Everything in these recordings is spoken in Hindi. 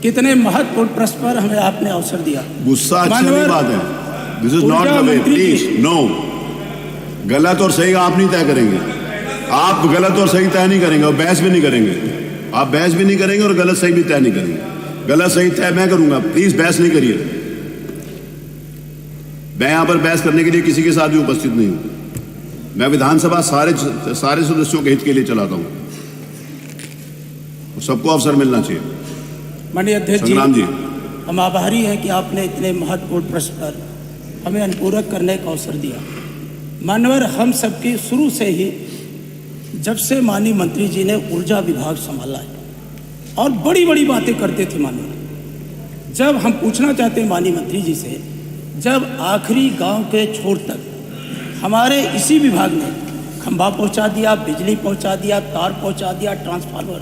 कितने महत्वपूर्ण प्रश्न पर हमें आपने अवसर दिया। गुस्सा अच्छी नहीं बात है। This is not the way, please no. गलत और सही आप नहीं तय करेंगे। आप गलत और सही तय नहीं करेंगे और बहस भी नहीं करेंगे। आप बहस भी नहीं करेंगे और गलत सही भी तय नहीं करेंगे। गलत सही तय मैं करूंगा, प्लीज बहस नहीं करिए। मैं यहां पर बहस करने के लिए किसी के साथ भी उपस्थित नहीं हूं। मैं विधानसभा सारे सदस्यों के हित के लिए चलाता हूं। सबको अवसर मिलना चाहिए। माननीय अध्यक्ष जी, हम आभारी हैं कि आपने इतने महत्वपूर्ण प्रश्न पर हमें अनुपूरक करने का अवसर दिया। मानवर हम सबकी शुरू से ही, जब से माननीय मंत्री जी ने ऊर्जा विभाग संभाला है और बड़ी बड़ी बातें करते थे माननीय, जब हम पूछना चाहते हैं माननीय मंत्री जी से, जब आखिरी गांव के छोर तक हमारे इसी विभाग ने खंभा पहुंचा दिया, बिजली पहुंचा दिया, तार पहुंचा दिया, ट्रांसफार्मर,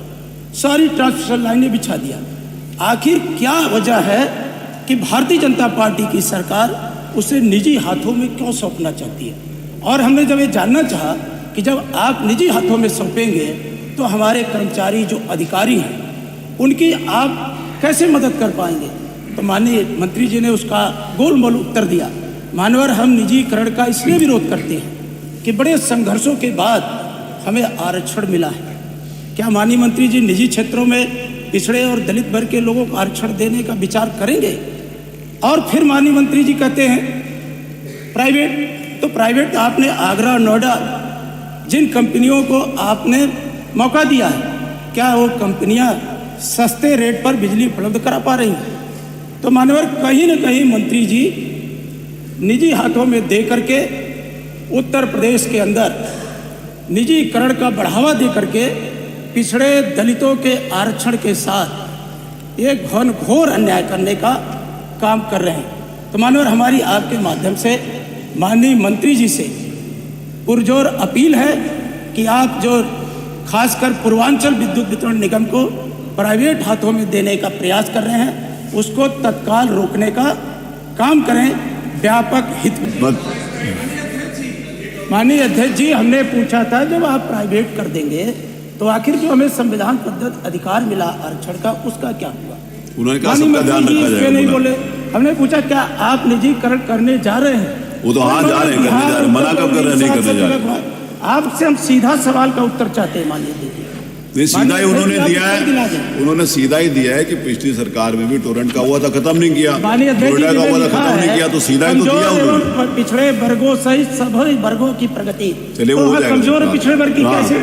सारी ट्रांसमिशन लाइनें बिछा दिया, आखिर क्या वजह है कि भारतीय जनता पार्टी की सरकार उसे निजी हाथों में क्यों सौंपना चाहती है? और हमने जब ये जानना चाहा कि जब आप निजी हाथों में सौंपेंगे तो हमारे कर्मचारी जो अधिकारी हैं उनकी आप कैसे मदद कर पाएंगे? तो माननीय मंत्री जी ने उसका गोलमोल उत्तर दिया। मानवर हम निजीकरण का इसलिए विरोध करते हैं कि बड़े संघर्षों के बाद हमें आरक्षण मिला है। क्या माननीय मंत्री जी निजी क्षेत्रों में पिछड़े और दलित वर्ग के लोगों को आरक्षण देने का विचार करेंगे? और फिर माननीय मंत्री जी कहते हैं प्राइवेट, तो प्राइवेट आपने आगरा, नोएडा, जिन कंपनियों को आपने मौका दिया है, क्या वो कंपनियां सस्ते रेट पर बिजली उपलब्ध करा पा रही हैं? तो मानवर कहीं न कहीं मंत्री जी निजी हाथों में दे करके उत्तर प्रदेश के अंदर निजीकरण का बढ़ावा दे करके पिछड़े दलितों के आरक्षण के साथ एक घोर अन्याय करने का काम कर रहे हैं। तो मानवर हमारी आपके माध्यम से माननीय मंत्री जी से पुरजोर अपील है कि आप जो खासकर पूर्वांचल विद्युत वितरण निगम को प्राइवेट हाथों में देने का प्रयास कर रहे हैं, उसको तत्काल रोकने का काम करें, व्यापक हित में। माननीय अध्यक्ष जी, हमने पूछा था जब आप प्राइवेट कर देंगे तो आखिर जो हमें संविधान बद्ध अधिकार मिला आरक्षण का, उसका क्या हुआ? उन्होंने कहा सबका ध्यान रखा जाएगा। नहीं बोले। हमने पूछा क्या आप निजीकरण करने जा रहे हैं? वो तो हाँ जा रहे हैं, करने जा रहे हैं। मना कब कर रहे हैं? नहीं करने जा रहे हैं। आपसे हम सीधा सवाल का उत्तर चाहते हैं माननीय जी। नहीं, सीधा ही उन्होंने दिया है। उन्होंने सीधा ही दिया है कि पिछली सरकार में भी टोरेंट का हुआ था, खत्म नहीं किया। नोएडा का हुआ था, खत्म नहीं किया। तो सीधा ही तो दिया उन्होंने। पिछड़े वर्गों सहित सभी वर्गों की प्रगति। चलिए वो हो जाएगा। कमजोर पिछड़े वर्ग की कैसे?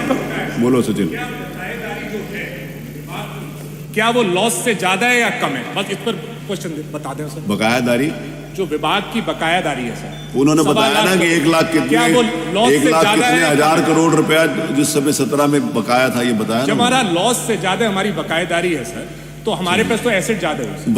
बोलो सचिन, क्या वो लॉस से ज्यादा है या कम है? बस इस पर क्वेश्चन बता दें सर। बकायादारी, जो विभाग की बकायादारी है सर, उन्होंने बताया ना कि 1 लाख कितने, 1,00,000 करोड़ रुपया जिस समय 17 में बकाया था, ये बताया। जब हमारा लॉस से ज्यादा हमारी बकायादारी है सर, तो हमारे पास तो एसेट ज्यादा है।